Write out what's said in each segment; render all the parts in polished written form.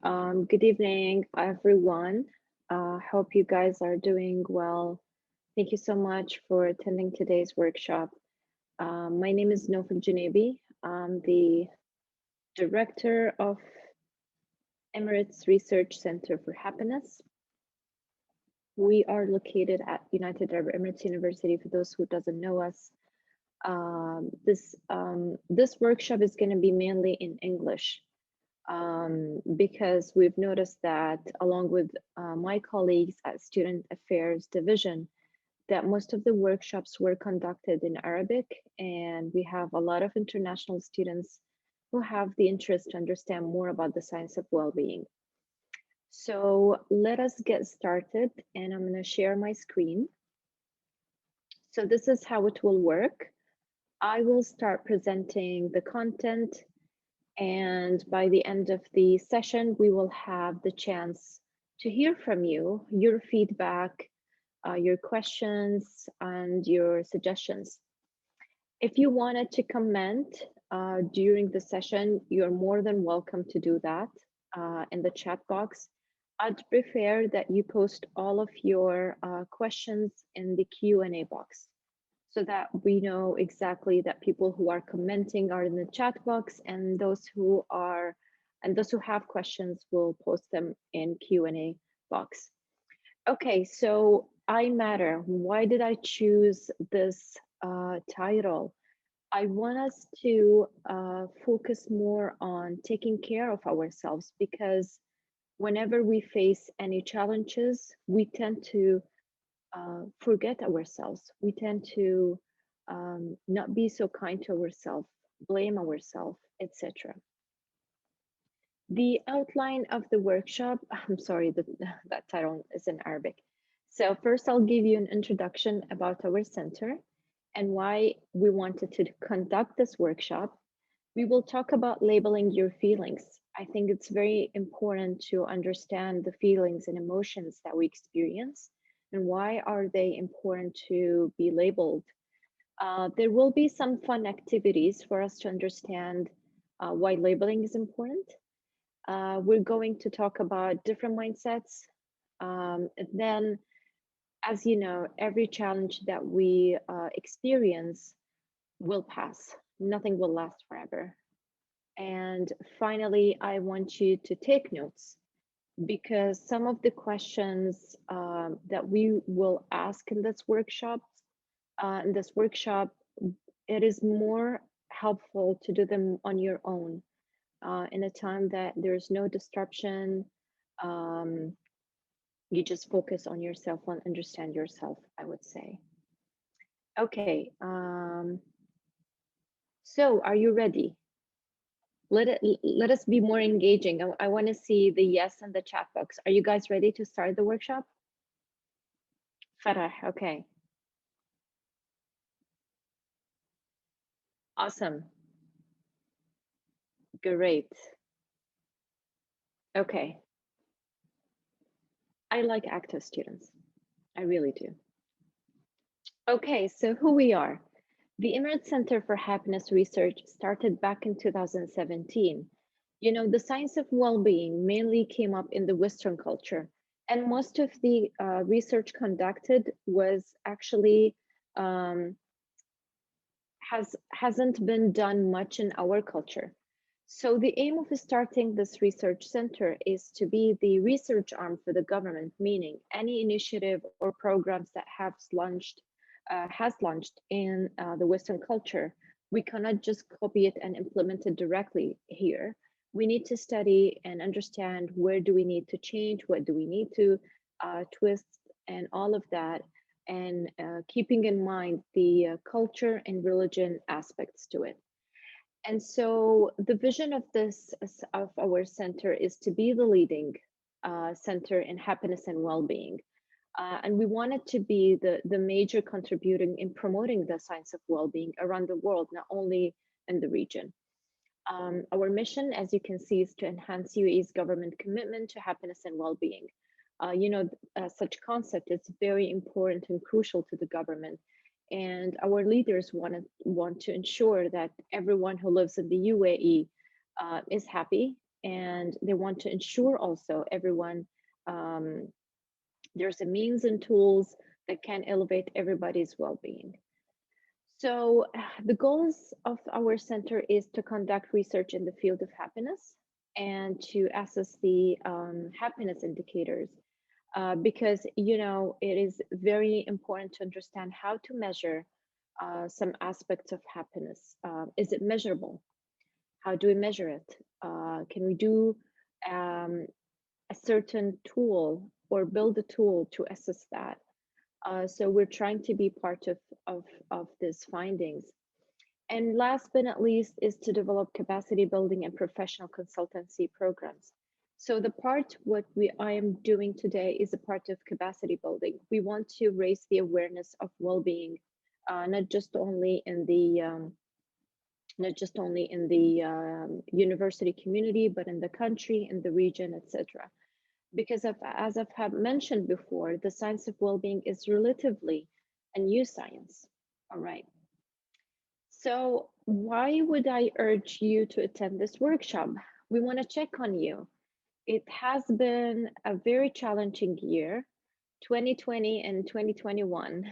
Good evening, everyone. Hope you guys are doing well. Thank you so much for attending today's workshop. My name is Nofal Junabi. I'm the director of Emirates Research Center for Happiness. We are located at United Arab Emirates University. For those who doesn't know us, this workshop is going to be mainly in English. Because we've noticed that along with my colleagues at Student Affairs Division, that most of the workshops were conducted in Arabic, and we have a lot of international students who have the interest to understand more about the science of well-being. So let us get started, and I'm going to share my screen. So this is how it will work. I will start presenting the content, and by the end of the session, we will have the chance to hear from you, your feedback, your questions, and your suggestions. If you wanted to comment during the session, you're more than welcome to do that in the chat box. I'd prefer that you post all of your questions in the Q&A box so that we know exactly that people who are commenting are in the chat box, and those who have questions will post them in Q&A box. Okay, so I Matter. Why did I choose this title? I want us to focus more on taking care of ourselves, because whenever we face any challenges, we tend to forget ourselves. We tend to not be so kind to ourselves, blame ourselves, etc. The outline of the workshop, I'm sorry, that title is in Arabic. So first I'll give you an introduction about our center and why we wanted to conduct this workshop. We will talk about labeling your feelings. I think it's very important to understand the feelings and emotions that we experience and why are they important to be labeled. There will be some fun activities for us to understand why labeling is important. We're going to talk about different mindsets. And then, as you know, every challenge that we experience will pass. Nothing will last forever. And finally, I want you to take notes, because some of the questions that we will ask in this workshop, it is more helpful to do them on your own in a time that there's no disruption. Um, you just focus on yourself and understand yourself, I would say. Okay, so are you ready? Let us be more engaging. I want to see the yes in the chat box. Are you guys ready to start the workshop? Farah, okay. Awesome. Great. Okay. I like active students. I really do. Okay, so who we are. The Emirates Center for Happiness Research started back in 2017. You know, the science of well-being mainly came up in the Western culture, and most of the research conducted was actually hasn't been done much in our culture. So the aim of starting this research center is to be the research arm for the government, meaning any initiative or programs that has launched in the Western culture, we cannot just copy it and implement it directly here. We need to study and understand where do we need to change, what do we need to twist, and all of that, and keeping in mind the culture and religion aspects to it. And so the vision of of our center is to be the leading center in happiness and well-being. And we want it to be the major contributing in promoting the science of well-being around the world, not only in the region. Our mission, as you can see, is to enhance UAE's government commitment to happiness and well-being. Such concept is very important and crucial to the government, and our leaders want to ensure that everyone who lives in the UAE is happy, and they want to ensure also everyone, um, there's a means and tools that can elevate everybody's well-being. So the goals of our center is to conduct research in the field of happiness and to assess the happiness indicators, because it is very important to understand how to measure some aspects of happiness. Is it measurable? How do we measure it? Can we do um, a certain tool or build a tool to assess that? So we're trying to be part of these findings. And last but not least is to develop capacity building and professional consultancy programs. So the part what I am doing today is a part of capacity building. We want to raise the awareness of well-being, not just only in the university community, but in the country, in the region, etc. Because as I've have mentioned before, the science of well-being is relatively a new science. All right. So why would I urge you to attend this workshop? We want to check on you. It has been a very challenging year, 2020 and 2021.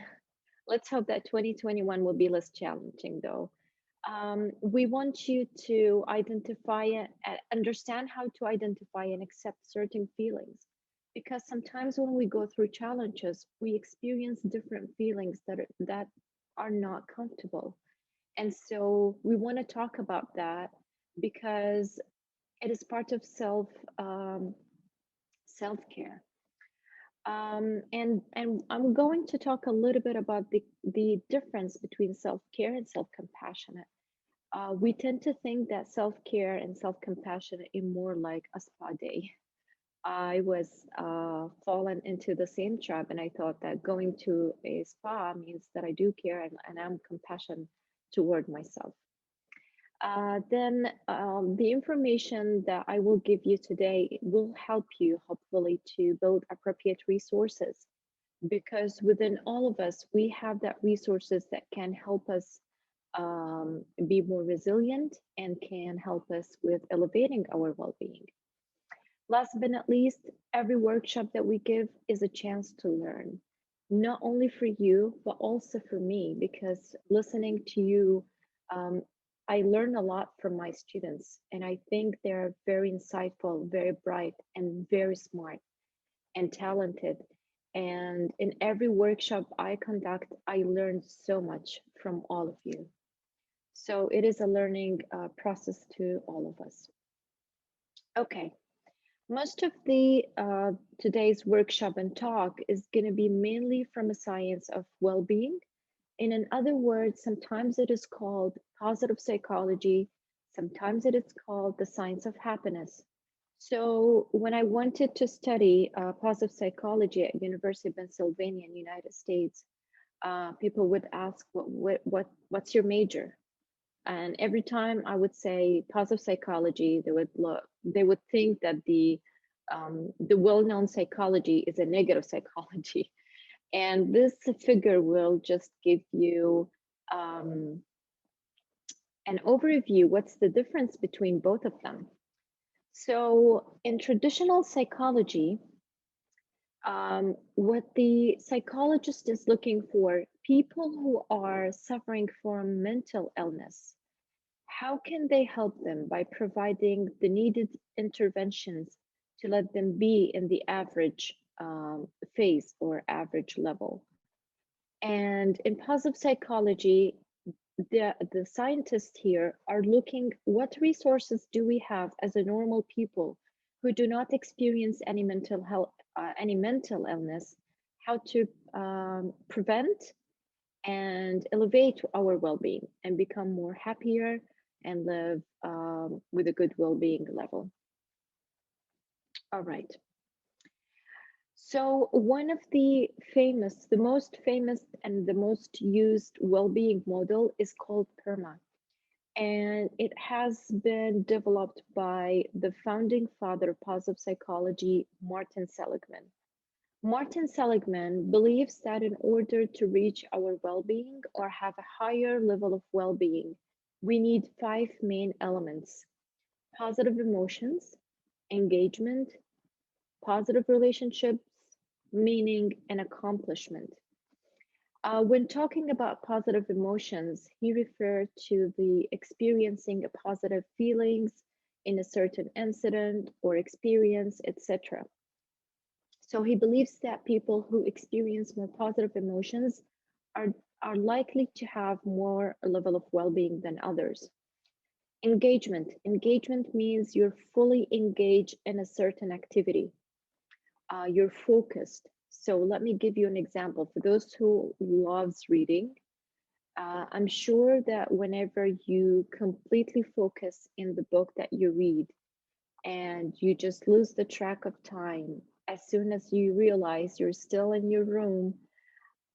Let's hope that 2021 will be less challenging though. We want you to understand how to identify and accept certain feelings. Because sometimes when we go through challenges, we experience different feelings that are not comfortable. And so we want to talk about that because it is part of self-care. And I'm going to talk a little bit about the difference between self-care and self-compassionate. We tend to think that self-care and self-compassion is more like a spa day. I was fallen into the same trap, and I thought that going to a spa means that I do care and I'm compassionate toward myself. Then the information that I will give you today will help you, hopefully, to build appropriate resources because within all of us, we have that resources that can help us be more resilient and can help us with elevating our well-being. Last but not least, every workshop that we give is a chance to learn, not only for you, but also for me, because listening to you, um, I learn a lot from my students, and I think they're very insightful, very bright, and very smart and talented. And in every workshop I conduct, I learn so much from all of you. So it is a learning process to all of us. Okay, most of the today's workshop and talk is going to be mainly from a science of well-being. And in other words, sometimes it is called positive psychology, sometimes it is called the science of happiness. So when I wanted to study positive psychology at University of Pennsylvania in the United States, people would ask, what's your major? And every time I would say positive psychology, they would think that the well-known psychology is a negative psychology. And this figure will just give you um, an overview. What's the difference between both of them? So in traditional psychology, what the psychologist is looking for, people who are suffering from mental illness, how can they help them by providing the needed interventions to let them be in the average phase or average level? And in positive psychology, the scientists here are looking what resources do we have as a normal people who do not experience any mental health, any mental illness, how to prevent and elevate our well-being and become more happier and live with a good well-being level. All right. So one of the most famous and the most used well-being model is called PERMA. And it has been developed by the founding father of positive psychology, Martin Seligman. Martin Seligman believes that in order to reach our well-being or have a higher level of well-being, we need five main elements. positive emotions, engagement, positive relationships, meaning, and accomplishment. When talking about positive emotions, he referred to the experiencing a positive feelings in a certain incident or experience, etc. So he believes that people who experience more positive emotions are, are likely to have more level of well-being than others. Engagement. Engagement means you're fully engaged in a certain activity. You're focused. So let me give you an example. For those who loves reading, I'm sure that whenever you completely focus in the book that you read and you just lose the track of time, as soon as you realize you're still in your room,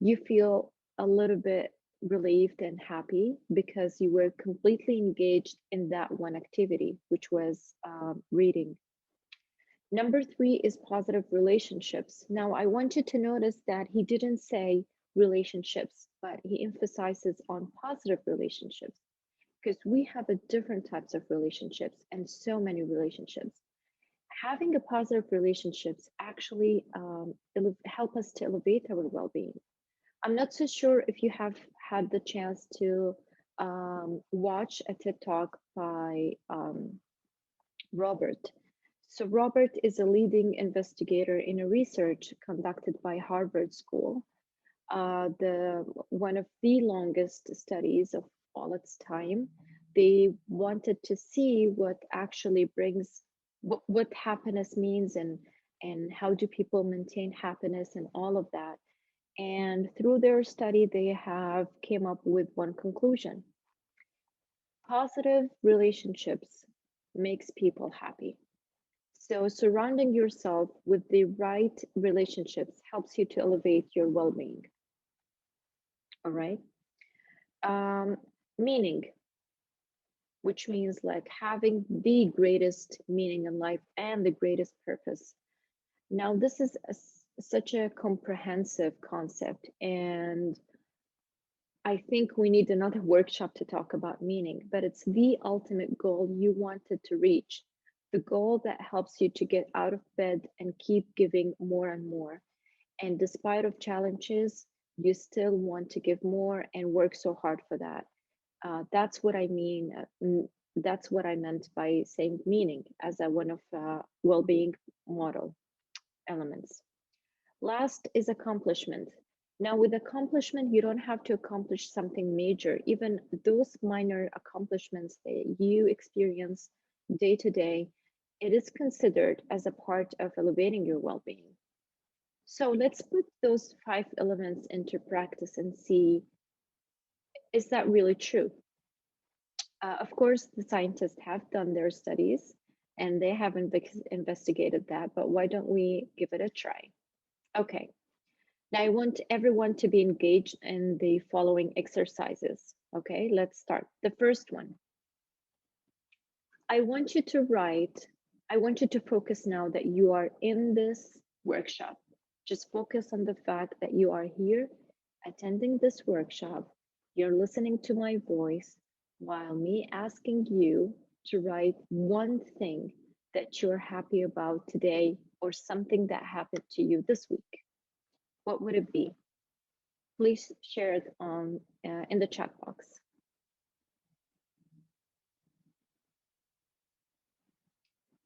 you feel a little bit relieved and happy because you were completely engaged in that one activity, which was reading. Number three is positive relationships. Now, I want you to notice that he didn't say relationships, but he emphasizes on positive relationships because we have a different types of relationships and so many relationships. Having a positive relationships actually help us to elevate our well-being. I'm not so sure if you have had the chance to watch a TED Talk by Robert. So Robert is a leading investigator in a research conducted by Harvard School, the one of the longest studies of all its time. They wanted to see what actually brings what happiness means and how do people maintain happiness and all of that. And through their study, they have came up with one conclusion. Positive relationships makes people happy. So surrounding yourself with the right relationships helps you to elevate your well-being. All right. Um, Meaning, which means like having the greatest meaning in life and the greatest purpose. Now, this is such a comprehensive concept, and I think we need another workshop to talk about meaning, but it's the ultimate goal you wanted to reach, the goal that helps you to get out of bed and keep giving more and more. And despite of challenges, you still want to give more and work so hard for that. That's what I mean. That's what I meant by saying meaning as a one of well-being model elements. Last is accomplishment. Now, with accomplishment, you don't have to accomplish something major. Even those minor accomplishments that you experience day to day, it is considered as a part of elevating your well-being. So let's put those five elements into practice and see, is that really true? Of course, the scientists have done their studies and they have investigated that, but why don't we give it a try? Okay, now I want everyone to be engaged in the following exercises. Okay, let's start. The first one, I want you to write, I want you to focus now that you are in this workshop. Just focus on the fact that you are here attending this workshop. You're listening to my voice while me asking you to write one thing that you're happy about today or something that happened to you this week. What would it be? Please share it on in the chat box.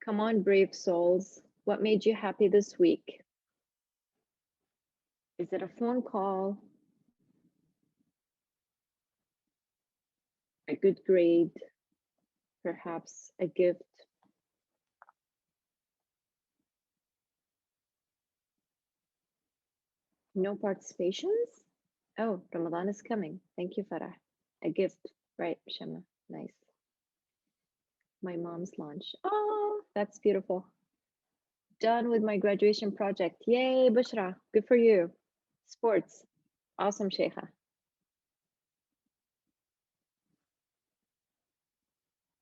Come on, brave souls. What made you happy this week? Is it a phone call? A good grade? Perhaps a gift? No participations? Oh, Ramadan is coming. Thank you, Farah. A gift, right, Shema? Nice. My mom's lunch. Oh, that's beautiful. Done with my graduation project. Yay, Bushra. Good for you. Sports. Awesome, Sheikha.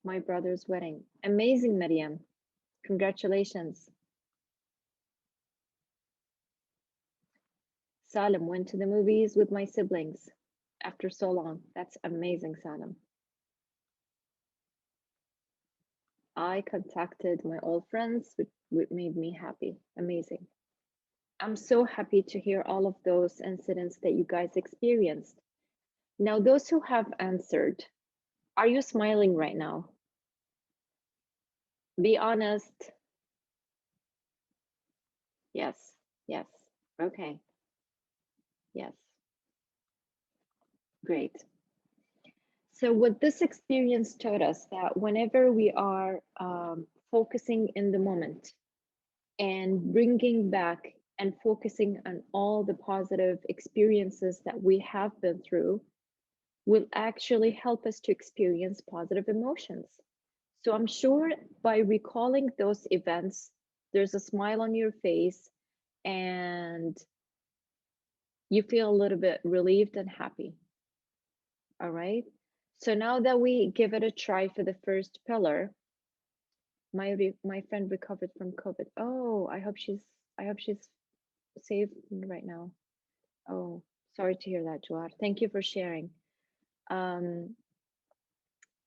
My brother's wedding. Amazing, Maryam. Congratulations. Salim went to the movies with my siblings after so long. That's amazing, Salim. I contacted my old friends, which made me happy. Amazing. I'm so happy to hear all of those incidents that you guys experienced. Now, those who have answered, are you smiling right now? Be honest. Yes, yes. Okay, yes. Great. So what this experience taught us that whenever we are focusing in the moment and bringing back and focusing on all the positive experiences that we have been through will actually help us to experience positive emotions. So I'm sure by recalling those events, there's a smile on your face and you feel a little bit relieved and happy. All right. So now that we give it a try for the first pillar, my friend recovered from COVID. Oh, I hope she's safe right now. Oh, sorry to hear that, Joar. Thank you for sharing. Um,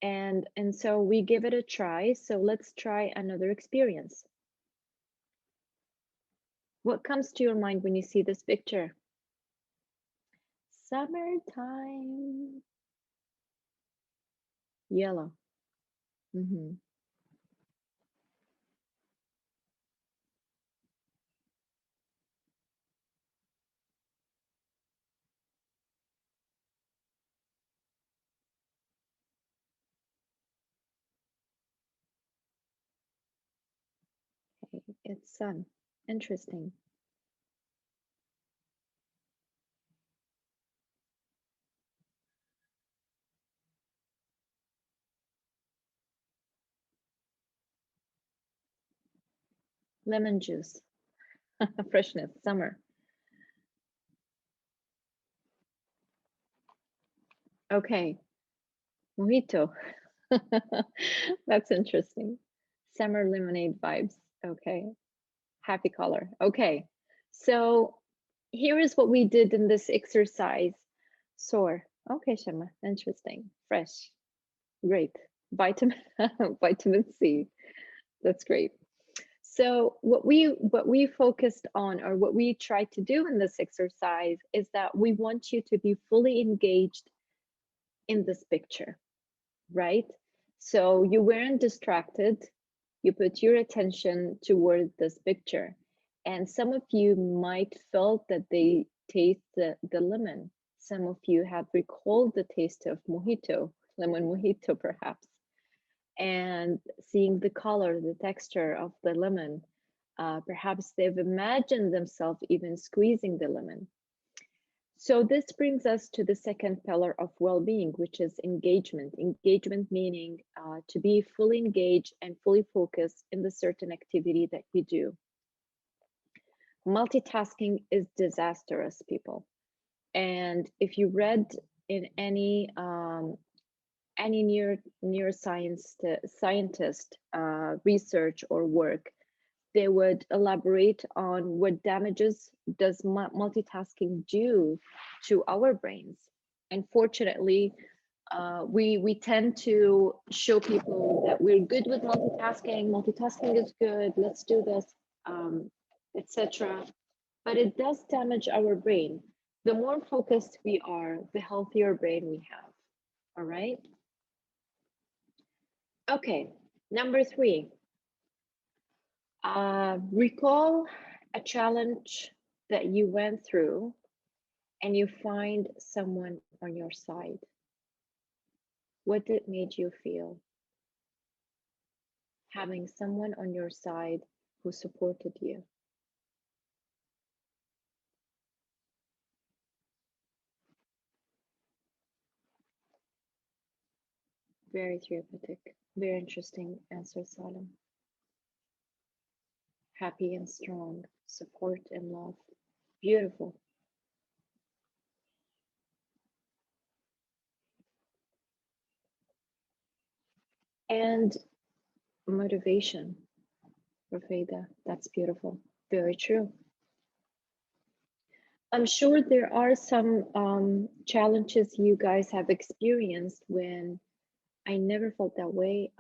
and so we give it a try. So let's try another experience. What comes to your mind when you see this picture? Summertime. Yellow. Mm-hmm. Okay. It's sun. Interesting. Lemon juice. Freshness. Summer. Okay. Mojito. That's interesting. Summer lemonade vibes. Okay. Happy color. Okay. So here is what we did in this exercise. Soar. Okay, Shema. Interesting. Fresh. Great. Vitamin vitamin C. That's great. So what we focused on or what we tried to do in this exercise is that we want you to be fully engaged in this picture, right? So you weren't distracted. You put your attention toward this picture. And some of you might felt that they taste the lemon. Some of you have recalled the taste of mojito, lemon mojito perhaps, and seeing the color, the texture of the lemon. Perhaps they've imagined themselves even squeezing the lemon. So this brings us to the second pillar of well-being, which is engagement. Engagement meaning to be fully engaged and fully focused in the certain activity that we do. Multitasking is disastrous, people. And if you read in any neuroscience scientist research or work, they would elaborate on what damages does multitasking do to our brains. And fortunately, we tend to show people that we're good with multitasking. Multitasking is good. Let's do this, etc. But it does damage our brain. The more focused we are, the healthier brain we have. All right. Okay. Number three. Recall a challenge that you went through and you find someone on your side. What did it made you feel? Having someone on your side who supported you. Very therapeutic. Very interesting answer, Salim. Happy and strong. Support and love. Beautiful. And motivation, Rafida. That's beautiful. Very true. I'm sure there are some challenges you guys have experienced when I never felt that way.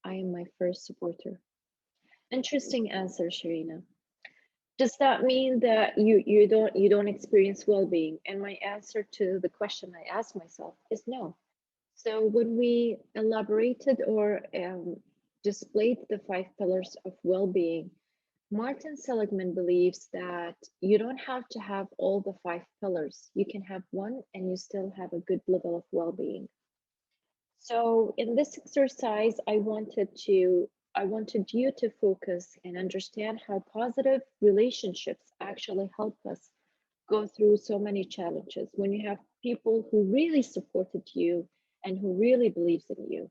I am my first supporter. Interesting answer, Sharina. Does that mean that you don't experience well-being? And my answer to the question I asked myself is no. So when we elaborated or displayed the 5 pillars of well-being, Martin Seligman believes that you don't have to have all the 5 pillars. You can have one and you still have a good level of well-being. So in this exercise, I wanted you to focus and understand how positive relationships actually help us go through so many challenges when you have people who really supported you and who really believes in you.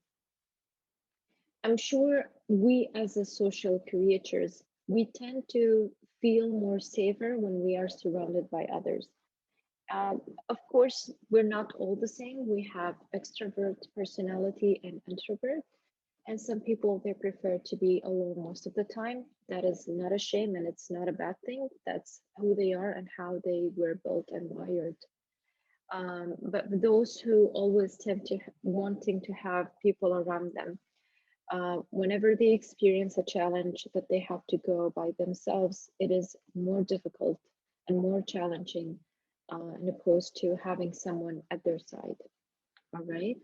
I'm sure we as a social creatures, we tend to feel more safer when we are surrounded by others. Of course, we're not all the same. We have extrovert personality and introvert, and some people they prefer to be alone most of the time. That is not a shame and it's not a bad thing. That's who they are and how they were built and wired. But those who always tend to wanting to have people around them, whenever they experience a challenge that they have to go by themselves, it is more difficult and more challenging, in opposed to having someone at their side. All right.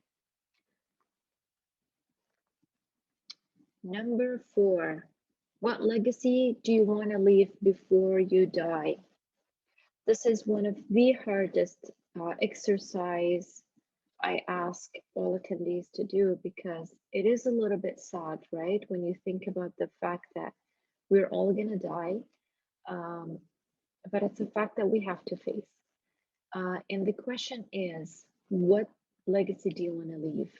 Number 4, what legacy do you want to leave before you die? This is one of the hardest exercise I ask all attendees to do because it is a little bit sad, right? When you think about the fact that we're all gonna die, um, but it's a fact that we have to face. And the question is, what legacy do you want to leave?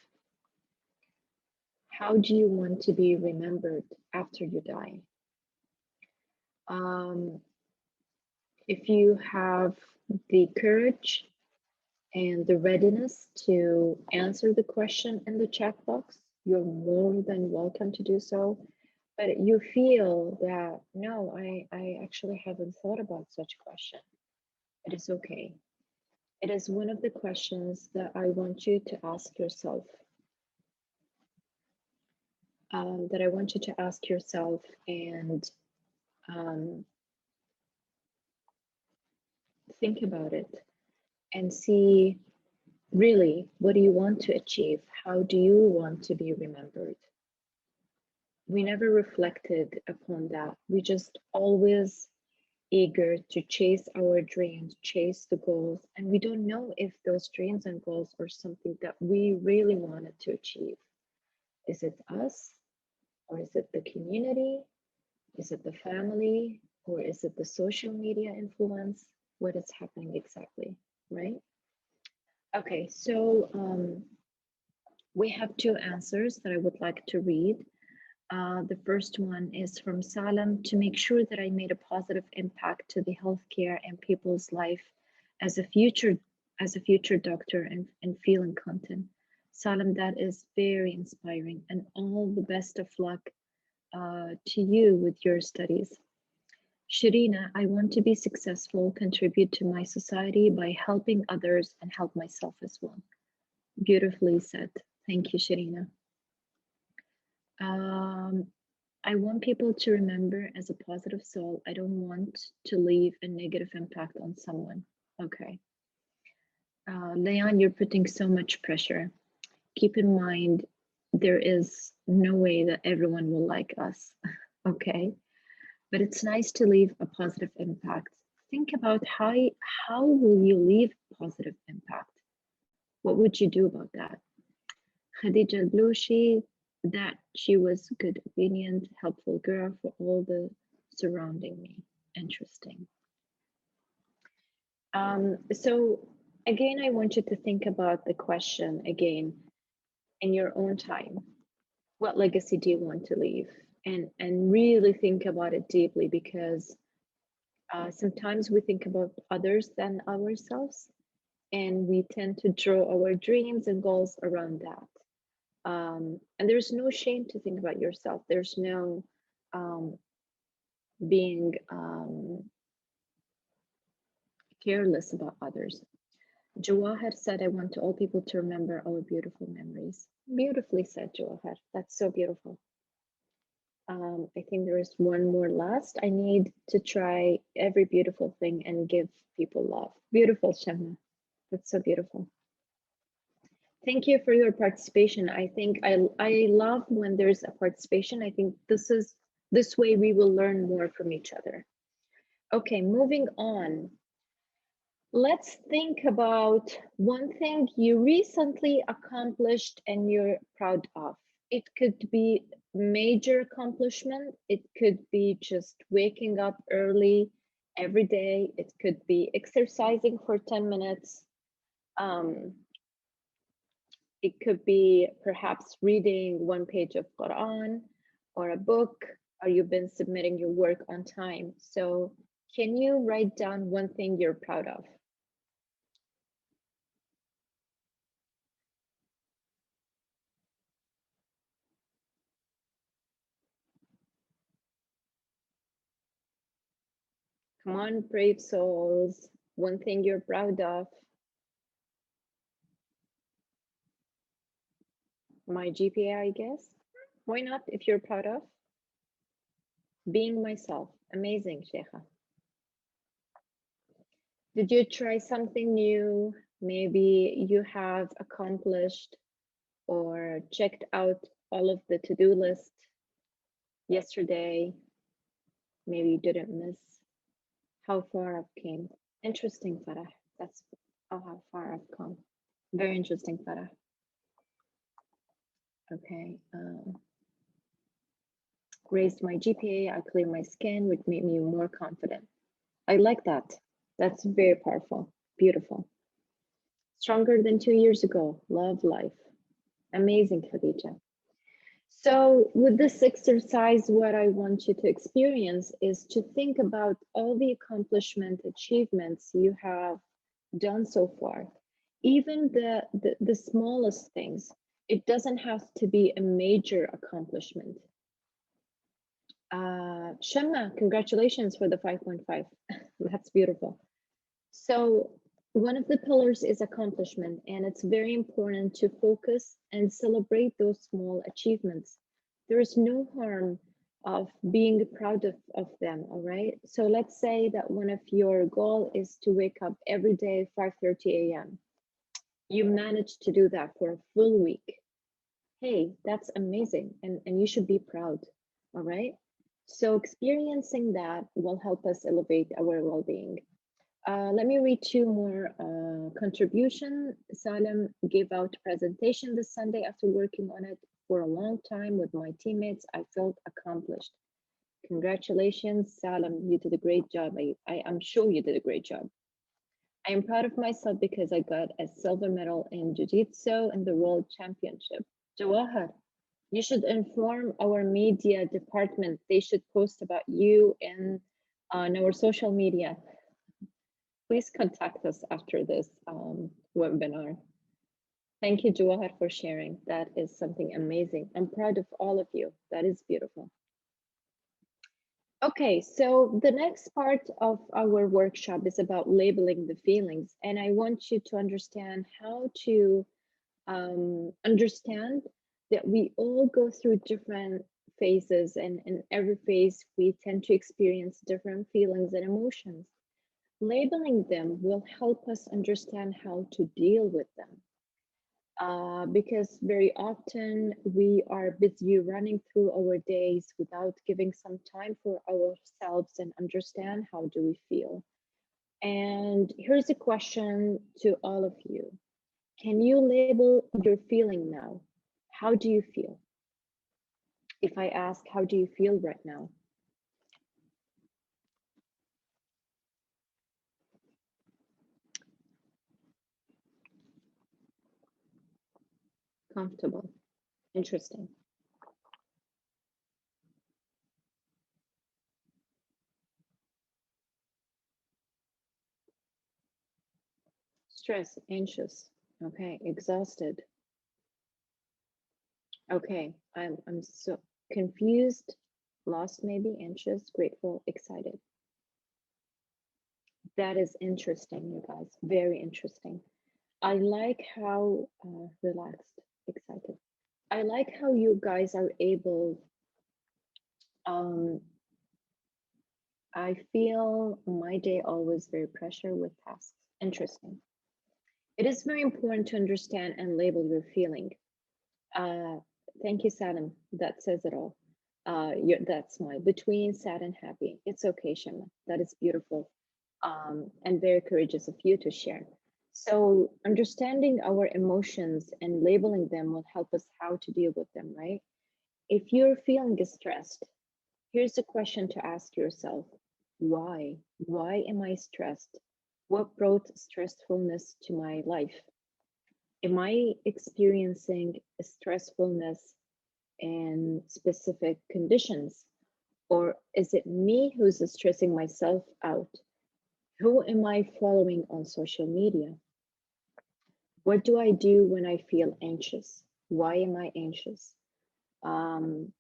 How do you want to be remembered after you die? Um, if you have the courage and the readiness to answer the question in the chat box, you're more than welcome to do so. But you feel that, no, I actually haven't thought about such question. It is okay. It is one of the questions that I want you to ask yourself. That I want you to ask yourself and um, think about it and see really what do you want to achieve? How do you want to be remembered? We never reflected upon that. We just always eager to chase our dreams, chase the goals, and we don't know if those dreams and goals are something that we really wanted to achieve. Is it us, or is it the community? Is it the family, or is it the social media influence? What is happening exactly, right? Okay, so we have 2 answers that I would like to read. The first one is from Salam: to make sure that I made a positive impact to the healthcare and people's life as a future doctor and feeling content. Salam, that is very inspiring, and all the best of luck to you with your studies. Shirina, I want to be successful, contribute to my society by helping others and help myself as well. Beautifully said. Thank you, Shirina. Um, I want people to remember as a positive soul. I don't want to leave a negative impact on someone. Okay. Leon, you're putting so much pressure. Keep in mind, there is no way that everyone will like us. Okay. But it's nice to leave a positive impact. Think about how will you leave positive impact? What would you do about that? Khadija Blushi, that she was good, obedient, helpful girl for all the surrounding me. Interesting. So again, I want you to think about the question again in your own time. What legacy do you want to leave? And really think about it deeply because sometimes we think about others than ourselves, and we tend to draw our dreams and goals around that. And there's no shame to think about yourself. There's no um, being careless about others. Jawahar said, I want all people to remember our beautiful memories. Beautifully said, Jawahar. That's so beautiful. I think there is one more last. I need to try every beautiful thing and give people love. Beautiful, Shemna. That's so beautiful. Thank you for your participation. I think I love when there's a participation. I think this way we will learn more from each other. Okay, moving on. Let's think about one thing you recently accomplished and you're proud of. It could be major accomplishment. It could be just waking up early every day. It could be exercising for 10 minutes. Um, it could be perhaps reading one page of Quran or a book, or you've been submitting your work on time. So can you write down one thing you're proud of? Come on, brave souls. One thing you're proud of. My GPA, I guess. Why not if you're proud of? Being myself. Amazing, Sheikha. Did you try something new? Maybe you have accomplished or checked out all of the to-do list yesterday. Maybe you didn't miss how far I've came. Interesting, Farah. That's how far I've come. Very interesting, Farah. Okay. Raised my GPA, I cleared my skin, which made me more confident. I like that. That's very powerful. Beautiful. Stronger than 2 years ago. Love life. Amazing, Khadija. So, with this exercise, what I want you to experience is to think about all the accomplishment, achievements you have done so far. Even the smallest things. It doesn't have to be a major accomplishment. Shamma, congratulations for the 5.5. That's beautiful. So, one of the pillars is accomplishment, and it's very important to focus and celebrate those small achievements. There is no harm of being proud of them, all right? So let's say that one of your goal is to wake up every day 5:30 a.m. You managed to do that for a full week. Hey, that's amazing, and you should be proud, all right? So experiencing that will help us elevate our well-being. Let me read two more contribution. Salem gave out a presentation this Sunday after working on it for a long time with my teammates. I felt accomplished. Congratulations, Salem. You did a great job. I am sure you did a great job. I am proud of myself because I got a silver medal in Jiu-Jitsu in the World Championship. Jawahar, you should inform our media department. They should post about you in on our social media. Please contact us after this webinar. Thank you, Jawahar, for sharing. That is something amazing. I'm proud of all of you. That is beautiful. Okay, so the next part of our workshop is about labeling the feelings. And I want you to understand how to understand that we all go through different phases, and in every phase, we tend to experience different feelings and emotions. Labeling them will help us understand how to deal with them. Because very often we are busy running through our days without giving some time for ourselves and understand how do we feel. And here's a question to all of you. Can you label your feeling now? How do you feel? If I ask, how do you feel right now? Comfortable. Interesting. Stress, anxious. Okay, exhausted. Okay, I'm so confused, lost maybe, anxious, grateful, excited. That is interesting, you guys. Very interesting. I like how relaxed, excited. I like how you guys are able. Um, I feel my day always very pressure with tasks. Interesting. It is very important to understand and label your feeling. Uh, Thank you, Salim. That says it all. That's my between sad and happy. It's okay, Shema. That is beautiful, and very courageous of you to share. So, understanding our emotions and labeling them will help us how to deal with them, right? If you're feeling stressed, here's a question to ask yourself: Why? Why am I stressed? What brought stressfulness to my life? Am I experiencing stressfulness in specific conditions? Or is it me who's stressing myself out? Who am I following on social media? What do I do when I feel anxious? Why am I anxious? Um,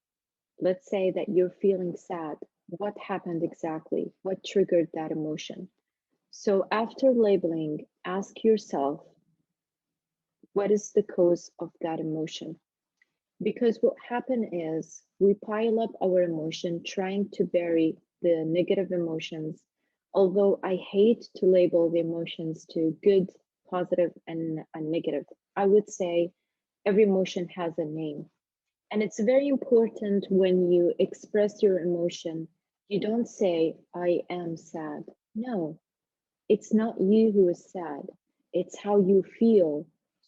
let's say that you're feeling sad. What happened exactly? What triggered that emotion? So, after labeling, ask yourself, what is the cause of that emotion? Because what happens is we pile up our emotion trying to bury the negative emotions. Although I hate to label the emotions to good, positive, and negative, I would say every emotion has a name. And it's very important when you express your emotion, you don't say, I am sad. No, it's not you who is sad, it's how you feel.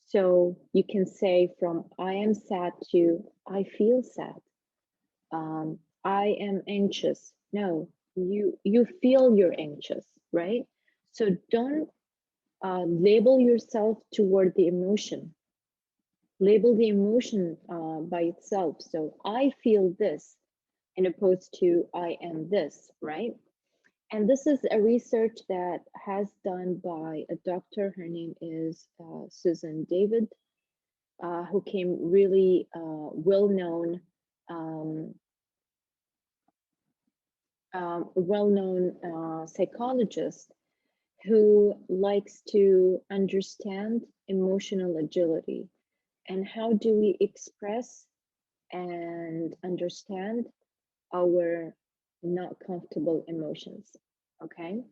So you can say from I am sad to I feel sad. I am anxious. No, you feel you're anxious, right? So don't label yourself toward the emotion. Label the emotion by itself. So I feel this, in opposed to I am this, right? And this is a research that has done by a doctor. Her name is Susan David, who came really well-known, um, well-known psychologist who likes to understand emotional agility and how do we express and understand our not comfortable emotions. Okay.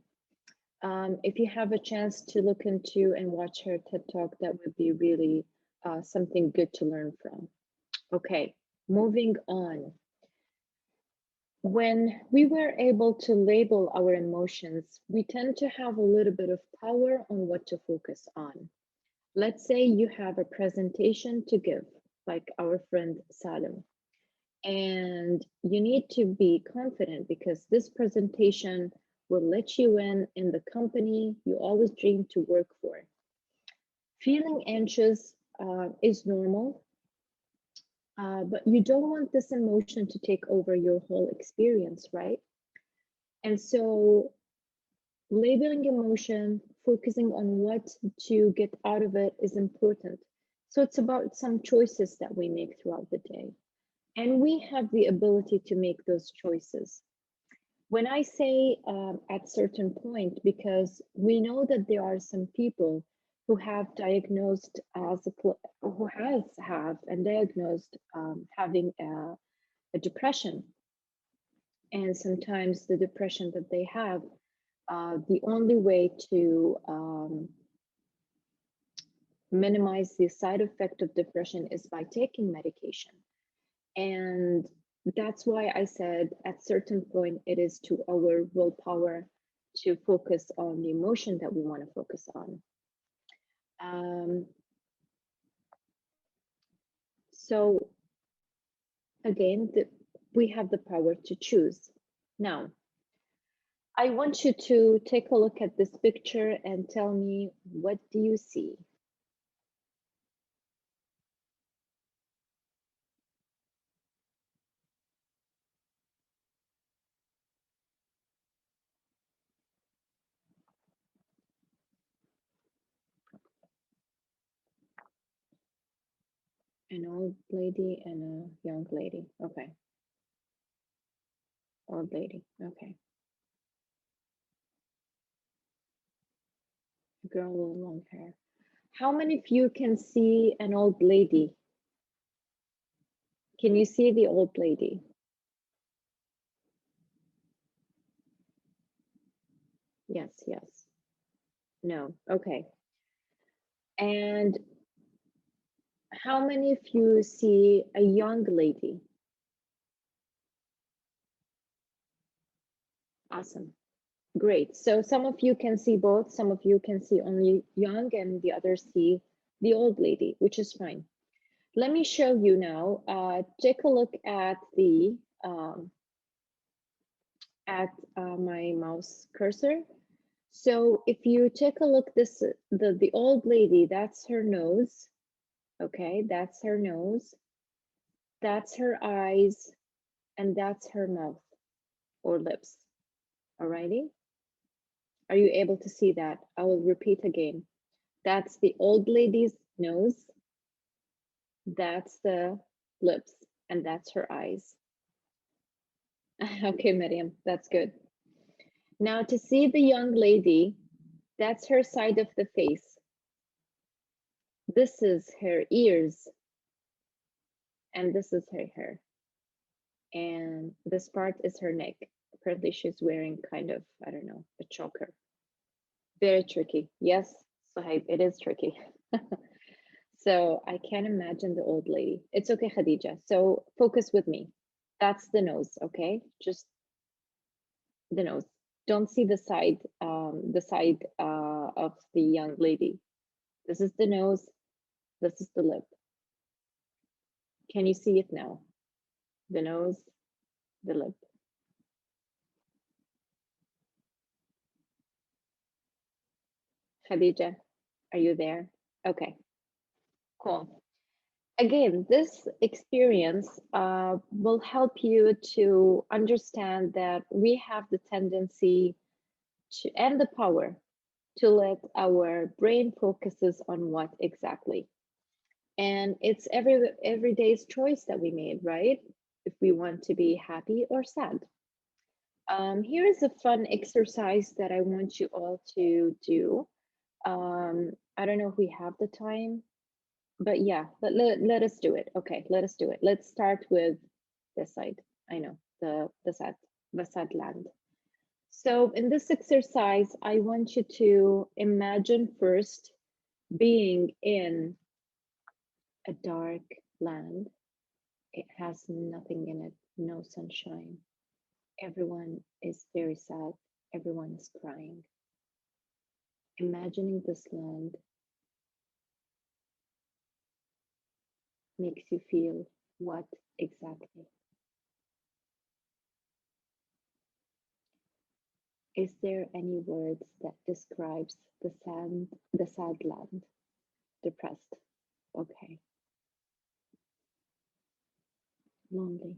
If you have a chance to look into and watch her TED Talk, that would be really something good to learn from. Okay, moving on. When we were able to label our emotions, we tend to have a little bit of power on what to focus on. Let's say you have a presentation to give, like our friend Salim, and you need to be confident because this presentation will let you in the company you always dream to work for. Feeling anxious is normal, but you don't want this emotion to take over your whole experience, right? And so, labeling emotion, focusing on what to get out of it is important. So, it's about some choices that we make throughout the day. And we have the ability to make those choices. When I say at certain point, because we know that there are some people who have diagnosed as who has have and diagnosed having a depression, and sometimes the depression that they have, the only way to minimize the side effect of depression is by taking medication. And that's why I said at certain point it is to our willpower to focus on the emotion that we want to focus on. Um, so again, we have the power to choose. Now, I want you to take a look at this picture and tell me, what do you see? An old lady and a young lady. Okay, old lady. Okay, a girl with long hair. How many of you can see an old lady? Can you see the old lady? Yes, yes. No, okay. And how many of you see a young lady? Awesome. Great. So some of you can see both, some of you can see only young, and the others see the old lady, which is fine. Let me show you now. Take a look at the my mouse cursor. So if you take a look, the old lady, that's her nose. Okay, that's her nose. That's her eyes, and that's her mouth or lips. Alrighty. Are you able to see that? I will repeat again. That's the old lady's nose. That's the lips, and that's her eyes. Okay, Miriam, that's good. Now to see the young lady, that's her side of the face. This is her ears, and this is her hair. And this part is her neck. Apparently she's wearing kind of, I don't know, a choker. Very tricky. Yes, Suhaib, it is tricky. So I can't imagine the old lady. It's okay, Khadija. So focus with me. That's the nose, okay? Just the nose. Don't see the side of the young lady. This is the nose. This is the lip. Can you see it now? The nose, the lip. Khadija, are you there? Okay, cool. Again, this experience will help you to understand that we have the tendency to, and the power to let our brain focuses on what exactly. And it's every day's choice that we made, right? If we want to be happy or sad. Here is a fun exercise that I want you all to do. I don't know if we have the time, but yeah, let us do it. Okay, let us do it. Let's start with this side. I know the sad land. So in this exercise, I want you to imagine first being in a dark land. It has nothing in it, no sunshine. Everyone is very sad. Everyone is crying. Imagining this land makes you feel what exactly? Is there any words that describes the sad land? Depressed. Okay. Lonely.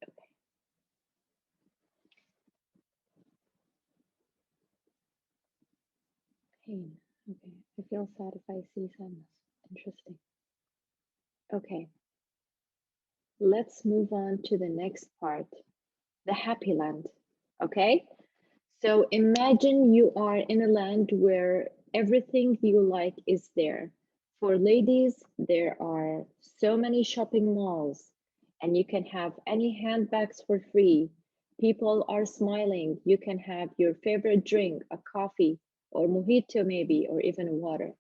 Okay. Pain. Okay. I feel sad if I see sadness. Interesting. Okay. Let's move on to the next part, the happy land. Okay. So imagine you are in a land where everything you like is there. For ladies, there are so many shopping malls, and you can have any handbags for free. People are smiling. You can have your favorite drink, a coffee, or mojito, maybe, or even water.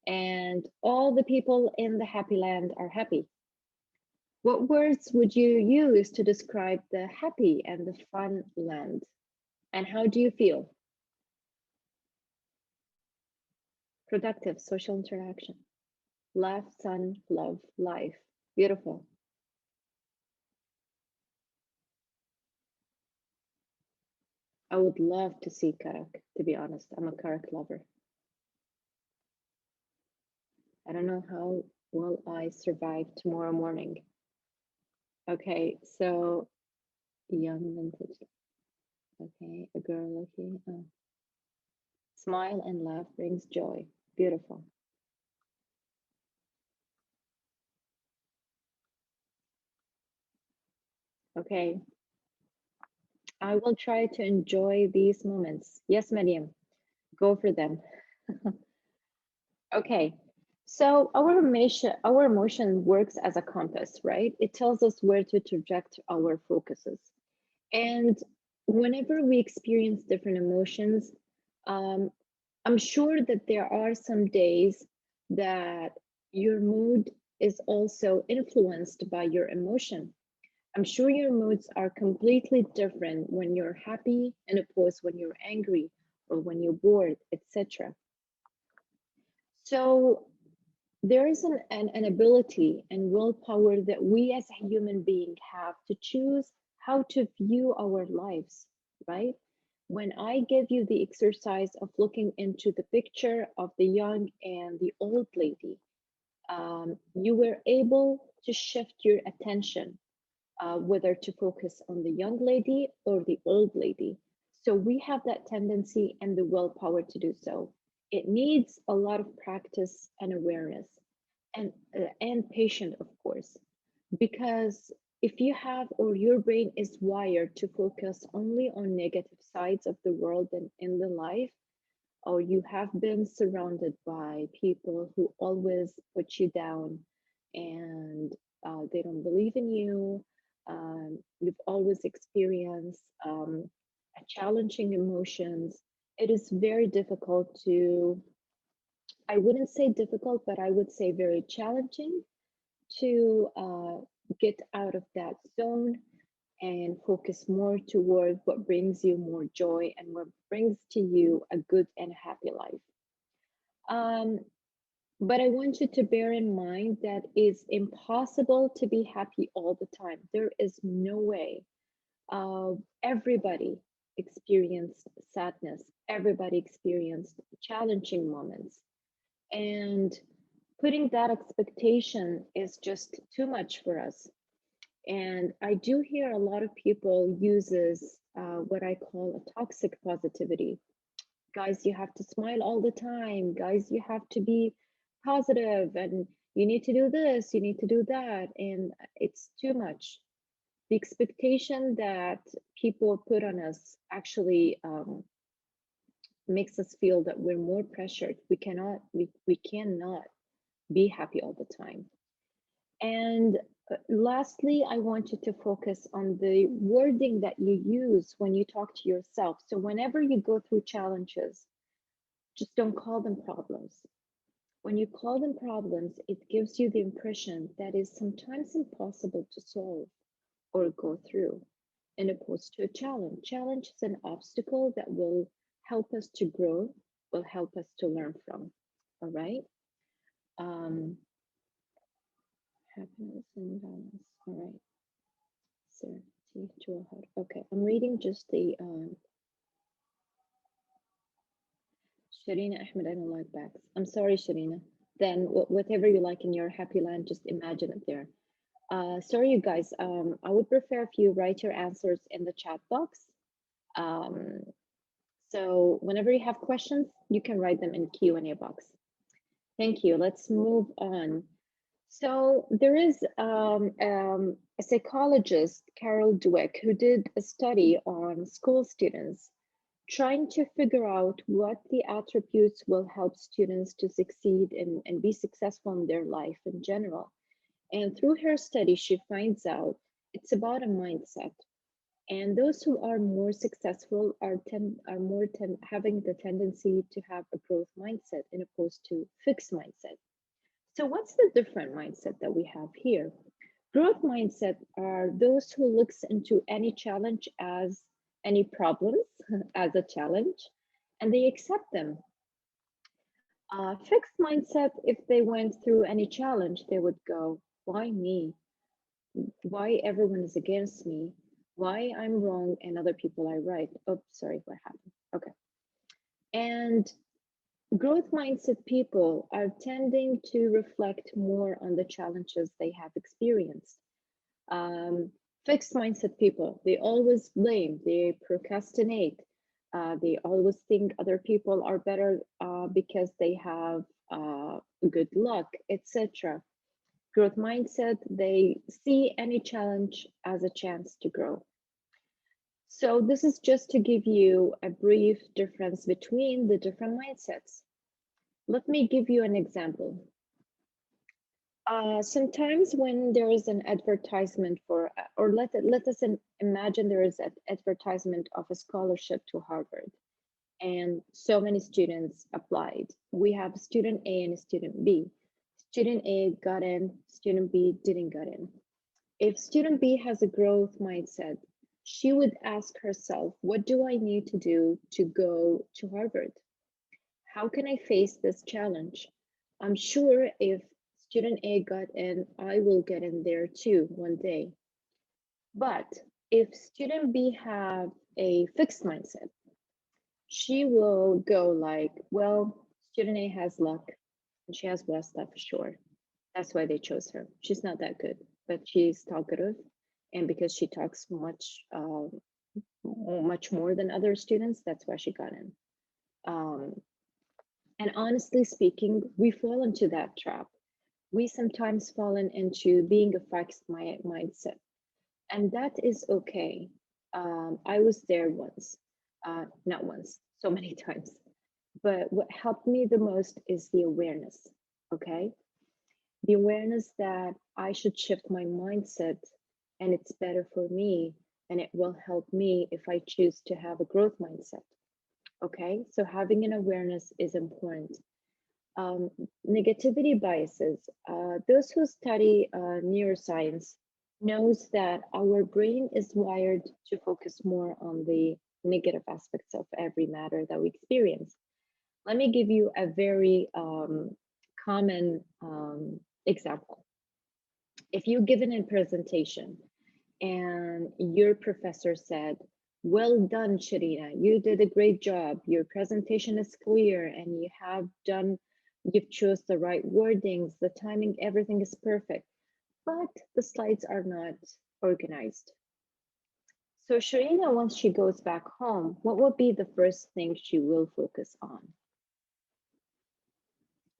And all the people in the happy land are happy. What words would you use to describe the happy and the fun land? And how do you feel? Productive social interaction. Laugh, sun, love, life. Beautiful. I would love to see Karak, to be honest. I'm a Karak lover. I don't know how will I survive tomorrow morning. Okay, so young vintage. Okay, a girl looking. Oh. Smile and laugh brings joy. Beautiful. Okay, I will try to enjoy these moments. Yes, Mariam, go for them. Okay. So our emotion works as a compass, right? It tells us where to direct our focuses. And whenever we experience different emotions, um, I'm sure that there are some days that your mood is also influenced by your emotion. I'm sure your moods are completely different when you're happy and opposed when you're angry or when you're bored, etc. So there is an ability and willpower that we as a human being have to choose how to view our lives, right? When I give you the exercise of looking into the picture of the young and the old lady, you were able to shift your attention, whether to focus on the young lady or the old lady. So we have that tendency and the willpower to do so. It needs a lot of practice and awareness and patient, of course, because if you have or your brain is wired to focus only on negative sides of the world and in the life, or you have been surrounded by people who always put you down and they don't believe in you, you've always experienced challenging emotions, it is very difficult to, I wouldn't say difficult, but I would say very challenging to get out of that zone and focus more toward what brings you more joy and what brings to you a good and happy life. Um, but I want you to bear in mind that it's impossible to be happy all the time. There is no way. Everybody experienced sadness, everybody experienced challenging moments. And putting that expectation is just too much for us. And I do hear a lot of people uses what I call a toxic positivity. Guys, you have to smile all the time. Guys, you have to be positive and you need to do this, you need to do that. And it's too much. The expectation that people put on us actually makes us feel that we're more pressured. We cannot be happy all the time. And lastly, I want you to focus on the wording that you use when you talk to yourself. So whenever you go through challenges, just don't call them problems. When you call them problems, it gives you the impression that is sometimes impossible to solve or go through, in opposed to a challenge. Challenge is an obstacle that will help us to grow, will help us to learn from. All right. Um, happiness and balance. All right. Serenity to a heart. Okay, I'm reading just the Sharina Ahmed. I don't like backs. I'm sorry, Sharina. Then whatever you like in your happy land, just imagine it there. Sorry, you guys. I would prefer if you write your answers in the chat box. Um, so whenever you have questions, you can write them in Q&A box. Thank you. Let's move on. So there is a psychologist, Carol Dweck, who did a study on school students, trying to figure out what the attributes will help students to succeed and be successful in their life in general. And through her study, she finds out it's about a mindset. And those who are more successful are having the tendency to have a growth mindset in opposed to fixed mindset. So what's the different mindset that we have here? Growth mindset are those who looks into any challenge as any problems as a challenge, and they accept them. Fixed mindset, if they went through any challenge, they would go, "Why me? Why everyone is against me? Why I'm wrong and other people are right?" Oh, sorry, what happened? Okay. And growth mindset people are tending to reflect more on the challenges they have experienced. Fixed mindset people, they always blame, they procrastinate, they always think other people are better because they have good luck, etc. Growth mindset, they see any challenge as a chance to grow. So this is just to give you a brief difference between the different mindsets. Let me give you an example. Sometimes when there is an advertisement for, or let us imagine there is an advertisement of a scholarship to Harvard, and so many students applied. We have student A and student B. Student A got in, student B didn't get in. If student B has a growth mindset, she would ask herself, what do I need to do to go to Harvard? How can I face this challenge? I'm sure if student A got in, I will get in there too one day. But if student B have a fixed mindset, she will go like, well, student A has luck and she has well stuff for sure. That's why they chose her. She's not that good, but she's talkative. And because she talks much more than other students, that's why she got in. And honestly speaking, we fall into that trap. We sometimes fall into being a fixed mindset, and that is okay. I was there once, not once, so many times. But what helped me the most is the awareness, okay? The awareness that I should shift my mindset and it's better for me and it will help me if I choose to have a growth mindset. Okay, so having an awareness is important. Um, Negativity biases. Those who study neuroscience knows that our brain is wired to focus more on the negative aspects of every matter that we experience. Let me give you a very common example. If you're given a presentation and your professor said, well done, Sharina, you did a great job. Your presentation is clear and you've chose the right wordings, the timing, everything is perfect, but the slides are not organized. So Sharina, once she goes back home, what will be the first thing she will focus on?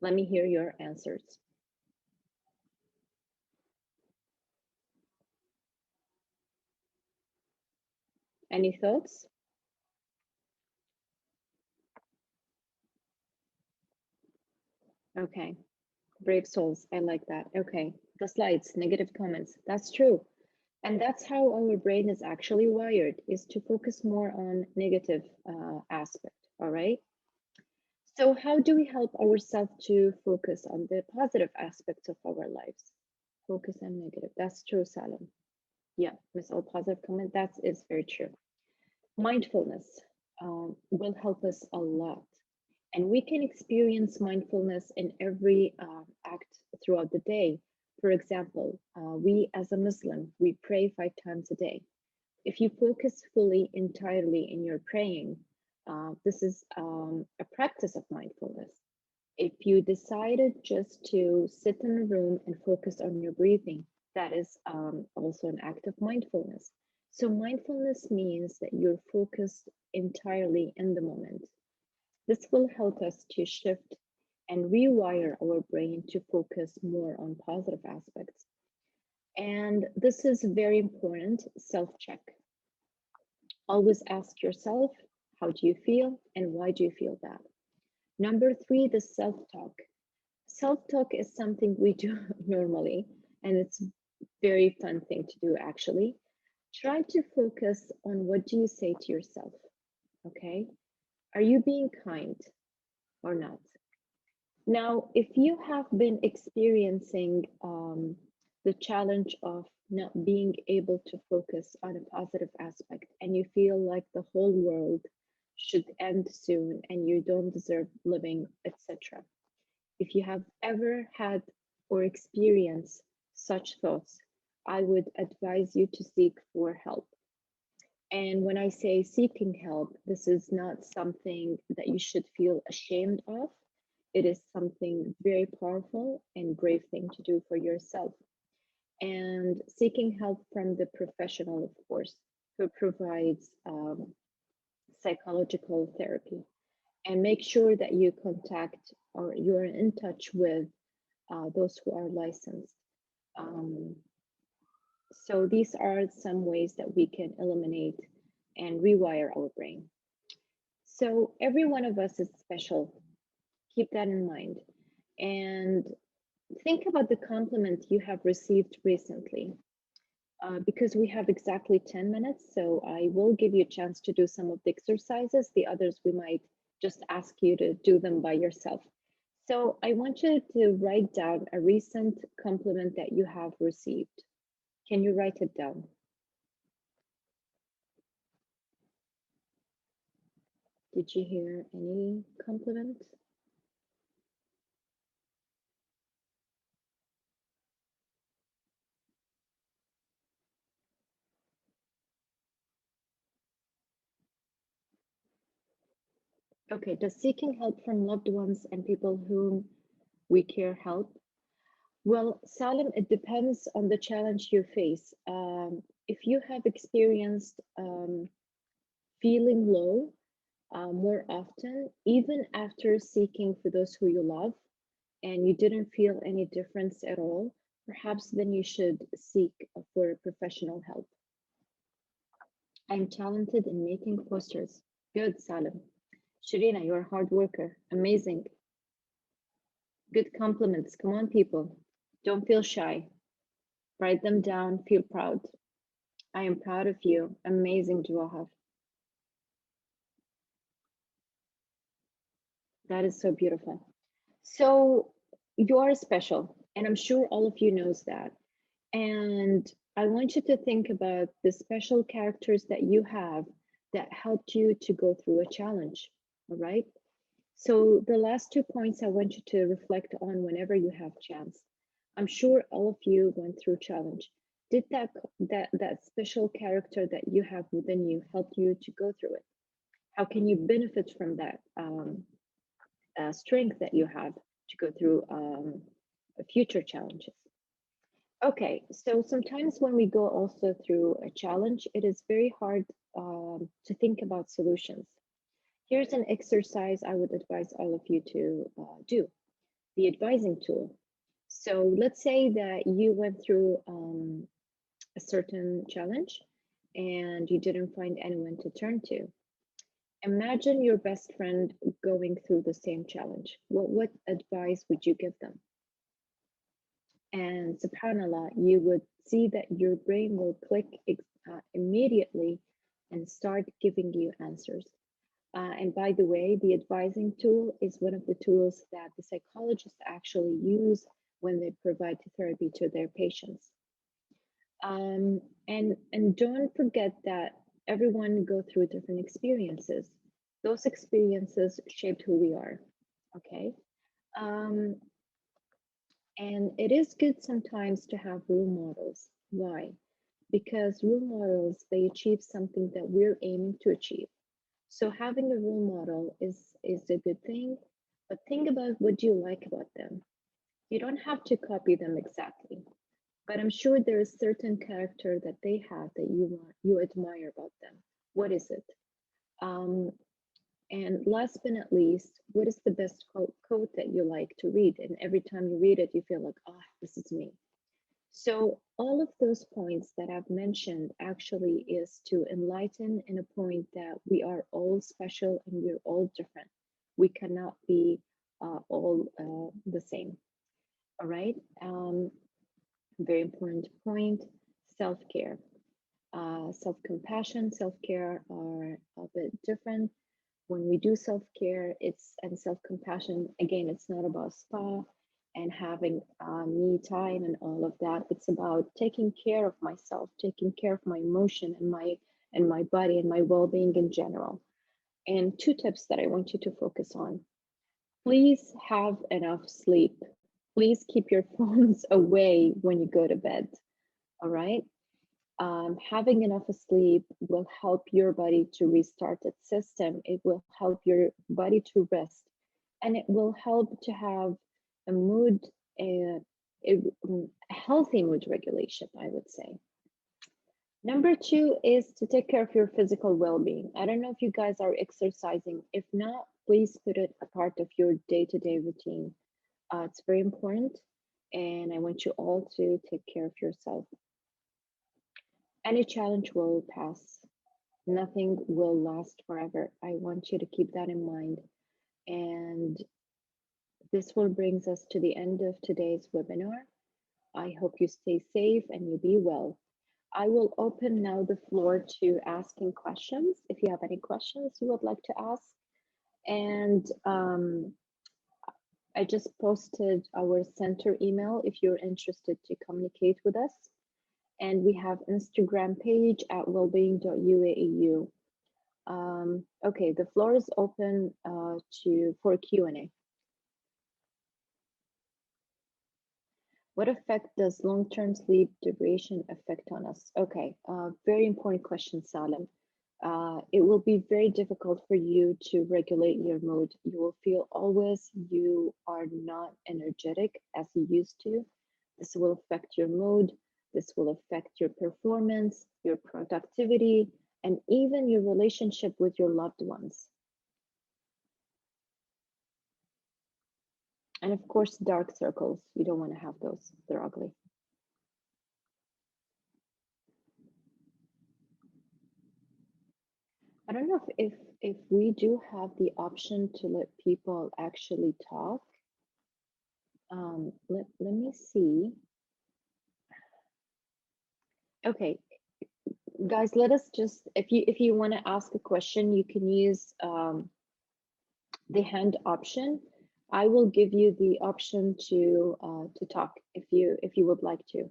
Let me hear your answers. Any thoughts? Okay, brave souls, I like that. Okay, the slides, negative comments, that's true. And that's how our brain is actually wired, is to focus more on negative aspect, all right? So how do we help ourselves to focus on the positive aspects of our lives? Focus on negative, that's true, Salam. Yeah, Miss All positive comment, that is very true. Mindfulness will help us a lot. And we can experience mindfulness in every act throughout the day. For example, we as a Muslim, we pray 5 times a day. If you focus fully, entirely in your praying, this is a practice of mindfulness. If you decided just to sit in a room and focus on your breathing, that is also an act of mindfulness. So, mindfulness means that you're focused entirely in the moment. This will help us to shift and rewire our brain to focus more on positive aspects. And this is very important self check. Always ask yourself, how do you feel and why do you feel that? Number three, the self talk. Self talk is something we do normally, and it's very fun thing to do actually. Try to focus on what do you say to yourself, okay? Are you being kind or not? Now, if you have been experiencing the challenge of not being able to focus on a positive aspect and you feel like the whole world should end soon and you don't deserve living, etc. If you have ever had or experienced such thoughts, I would advise you to seek for help. And when I say seeking help, this is not something that you should feel ashamed of. It is something very powerful and brave thing to do for yourself. And seeking help from the professional, of course, who provides psychological therapy. And make sure that you contact or you're in touch with those who are licensed. Um, so these are some ways that we can eliminate and rewire our brain. So every one of us is special. Keep that in mind. And think about the compliment you have received recently. Because we have exactly 10 minutes, so I will give you a chance to do some of the exercises. The others, we might just ask you to do them by yourself. So I want you to write down a recent compliment that you have received. Can you write it down? Did you hear any compliment? Okay, does seeking help from loved ones and people whom we care help? Well, Salim, it depends on the challenge you face. If you have experienced feeling low more often, even after seeking for those who you love, and you didn't feel any difference at all, perhaps then you should seek for professional help. I'm talented in making posters. Good, Salim. Shirina, you're a hard worker. Amazing. Good compliments. Come on, people. Don't feel shy. Write them down. Feel proud. I am proud of you. Amazing, Jawahar. That is so beautiful. So you are special, and I'm sure all of you knows that. And I want you to think about the special characters that you have that helped you to go through a challenge. All right. So the last 2 points I want you to reflect on whenever you have chance. I'm sure all of you went through challenge. Did that special character that you have within you help you to go through it? How can you benefit from that strength that you have to go through future challenges? Okay, so sometimes when we go also through a challenge, it is very hard to think about solutions. Here's an exercise I would advise all of you to do, the advising tool. So let's say that you went through a certain challenge and you didn't find anyone to turn to. Imagine your best friend going through the same challenge. What advice would you give them? And subhanallah, you would see that your brain will click immediately and start giving you answers. And by the way, the advising tool is one of the tools that the psychologists actually use when they provide therapy to their patients. And don't forget that everyone go through different experiences. Those experiences shaped who we are. Okay. Um, and it is good sometimes to have role models. Why? Because role models, they achieve something that we're aiming to achieve. So having a role model is a good thing, but think about what do you like about them. You don't have to copy them exactly, but I'm sure there is certain character that they have that you admire about them. What is it? Um, and last but not least, what is the best quote that you like to read? And every time you read it, you feel like, ah, this is me. So all of those points that I've mentioned actually is to enlighten in a point that we are all special and we're all different. We cannot be all the same. All right. Very important point, self-care. Self-compassion, self-care are a bit different. When we do self-care, it's and self-compassion, again, it's not about spa and having me time and all of that. It's about taking care of myself, taking care of my emotion and my body and my well-being in general. And 2 tips that I want you to focus on. Please have enough sleep. Please keep your phones away when you go to bed. All right. Having enough sleep will help your body to restart its system. It will help your body to rest, and it will help to have a mood, a healthy mood regulation, I would say. Number 2 is to take care of your physical well-being. I don't know if you guys are exercising. If not, please put it a part of your day-to-day routine. It's very important, and I want you all to take care of yourself. Any challenge will pass. Nothing will last forever. I want you to keep that in mind. And this will brings us to the end of today's webinar. I hope you stay safe and you be well. I will open now the floor to asking questions. If you have any questions you would like to ask. And I just posted our center email if you're interested to communicate with us. And we have Instagram page at wellbeing.uaeu. Okay, the floor is open for Q&A. What effect does long-term sleep deprivation affect on us? Okay, very important question, Salim. It will be very difficult for you to regulate your mood. You will feel always you are not energetic as you used to. This will affect your mood. This will affect your performance, your productivity, and even your relationship with your loved ones. And of course, dark circles. You don't want to have those. They're ugly. I don't know if we do have the option to let people actually talk. Let me see. Okay, guys, let us just, if you want to ask a question, you can use the hand option. I will give you the option to talk if you would like to.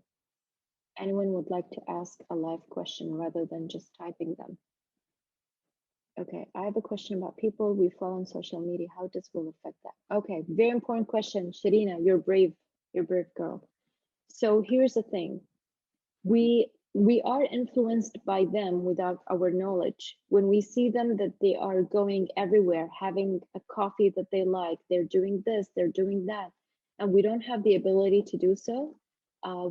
Anyone would like to ask a live question rather than just typing them? Okay, I have a question about people we follow on social media. How does will affect that? Okay, very important question. Sharina, you're brave. You're a brave girl. So here's the thing. We are influenced by them without our knowledge. When we see them that they are going everywhere, having a coffee that they like, they're doing this, they're doing that, and we don't have the ability to do so,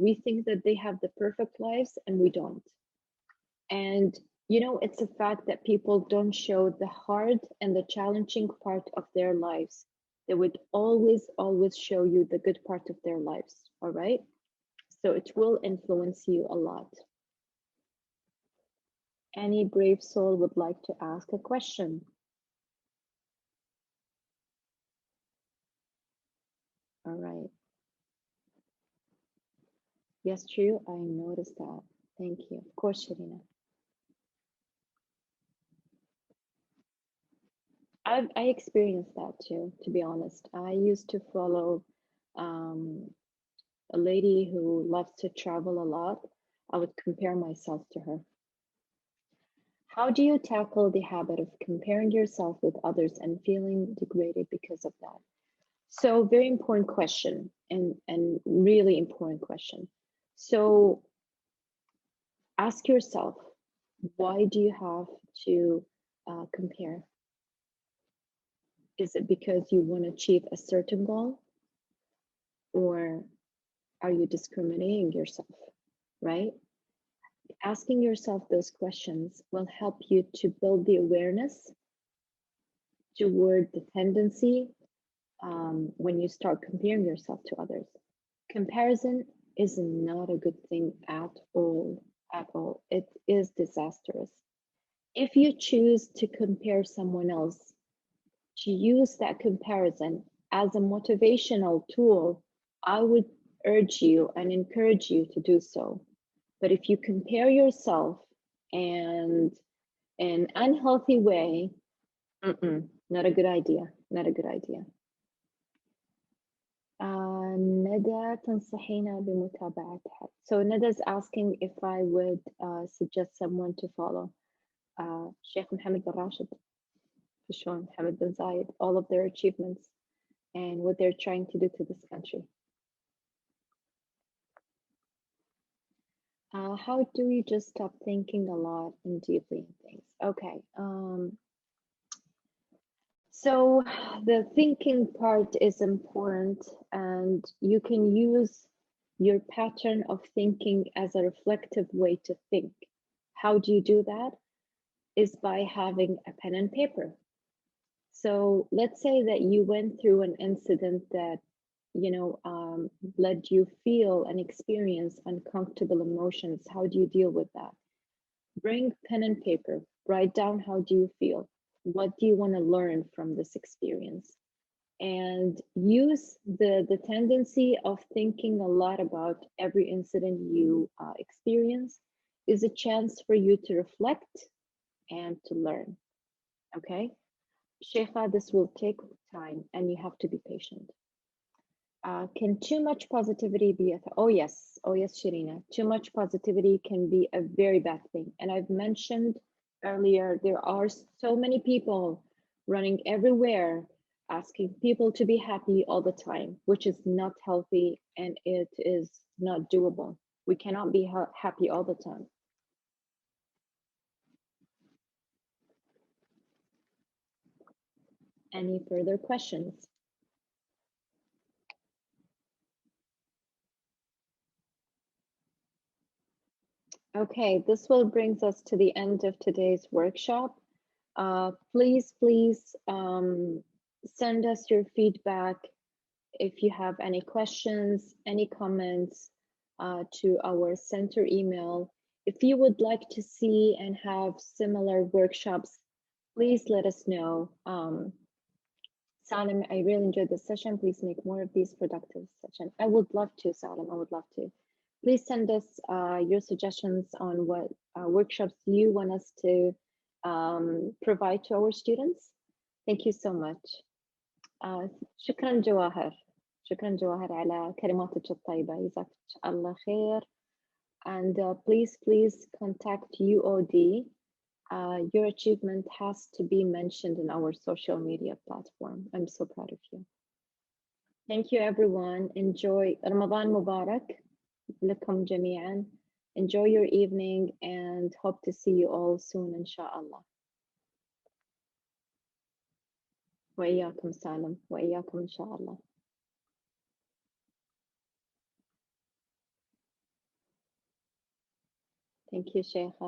we think that they have the perfect lives and we don't. And you know, it's a fact that people don't show the hard and the challenging part of their lives. They would always, always show you the good part of their lives, all right? So it will influence you a lot. Any brave soul would like to ask a question? All right. Yes, true. I noticed that. Thank you. Of course, Sharina. I experienced that too, to be honest. I used to follow um, a lady who loves to travel a lot. I would compare myself to her. How do you tackle the habit of comparing yourself with others and feeling degraded because of that? So very important question and really important question. So ask yourself, why do you have to compare? Is it because you want to achieve a certain goal, or are you discriminating yourself, right? Asking yourself those questions will help you to build the awareness toward the tendency when you start comparing yourself to others. Comparison is not a good thing at all, at all. It is disastrous. If you choose to compare someone else, to use that comparison as a motivational tool, I would urge you and encourage you to do so. But if you compare yourself and in an unhealthy way, not a good idea, not a good idea. ندى تنصحينا بمتابعة حد. So Nada's asking if I would suggest someone to follow. Sheikh Mohammed bin Rashid, for sure, Mohammed bin Zayed, all of their achievements and what they're trying to do to this country. How do we just stop thinking a lot and deeply in things? Okay. So the thinking part is important, and you can use your pattern of thinking as a reflective way to think. How do you do that? Is by having a pen and paper. So let's say that you went through an incident that led you feel and experience uncomfortable emotions. How do you deal with that? Bring pen and paper, Write down how do you feel? What do you want to learn from this experience? And use the tendency of thinking a lot about every incident you experience is a chance for you to reflect and to learn. Okay, Sheikha, this will take time and you have to be patient. Can too much positivity be oh yes, Shirina, too much positivity can be a very bad thing. And I've mentioned earlier, there are so many people running everywhere asking people to be happy all the time, which is not healthy and it is not doable. We cannot be happy all the time. Any further questions? Okay, this will brings us to the end of today's workshop. Please send us your feedback if you have any questions, any comments to our center email. If you would like to see and have similar workshops, please let us know. Salim, I really enjoyed this session. Please make more of these productive sessions. I would love to, Salim, I would love to. Please send us your suggestions on what workshops you want us to provide to our students. Thank you so much. شكرا جواهر. شكرا جواهر على كلماتك الطيبة. جزاك الله خير. And please contact UOD. Your achievement has to be mentioned in our social media platform. I'm so proud of you. Thank you, everyone. Enjoy Ramadan Mubarak لكم جميعا. Enjoy your evening and hope to see you all soon, inshallah. وإياكم سالم وإياكم إن شاء الله. Thank you, Sheikha.